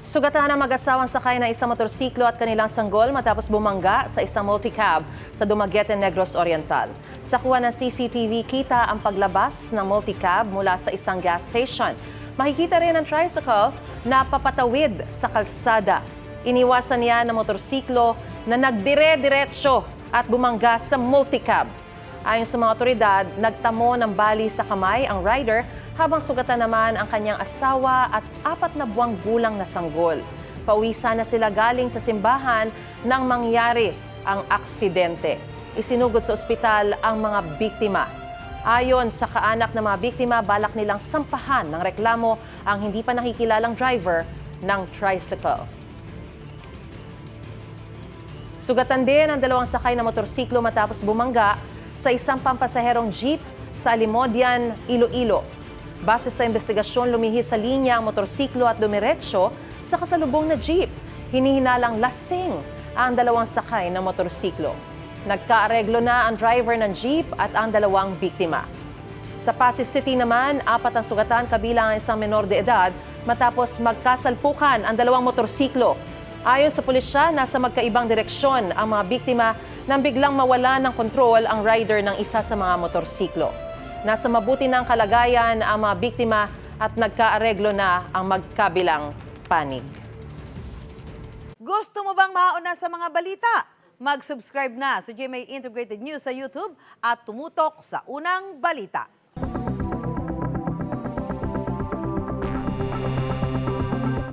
Sugatan ang mag-asawang sakay na isang motorsiklo at kanilang sanggol matapos bumangga sa isang multicab sa Dumaguete, Negros Oriental. Sa kuha ng CCTV, kita ang paglabas ng multicab mula sa isang gas station. Makikita rin ang tricycle na papatawid sa kalsada. Iniwasan niya ng motorsiklo na nagdire-diretsyo at bumangga sa multicab. Ayon sa mga otoridad, nagtamo ng bali sa kamay ang rider habang sugatan naman ang kanyang asawa at 4 na buwang gulang na sanggol. Pauwi sana sila galing sa simbahan nang mangyari ang aksidente. Isinugod sa ospital ang mga biktima. Ayon sa kaanak ng mga biktima, balak nilang sampahan ng reklamo ang hindi pa nakikilalang driver ng tricycle. Sugatan din ang 2 sakay na motorsiklo matapos bumangga sa isang pampasaherong jeep sa Alimodian, Iloilo. Base sa investigasyon, lumihis sa linya ang motorsiklo at dumiretso sa kasalubong na jeep. Hinihinalang lasing ang 2 sakay na motorsiklo. Nagkaareglo na ang driver ng jeep at ang 2 biktima. Sa Pasig City naman, 4 ang sugatan kabilang ang isang menor de edad matapos magkasalpukan ang 2 motorsiklo. Ayon sa pulisya, nasa magkaibang direksyon ang mga biktima nang biglang mawala ng kontrol ang rider ng isa sa mga motorsiklo. Nasa mabuti ng kalagayan ang mga biktima at nagkaareglo na ang magkabilang panig. Gusto mo bang mauna sa mga balita? Mag-subscribe na sa GMA Integrated News sa YouTube at tumutok sa unang balita.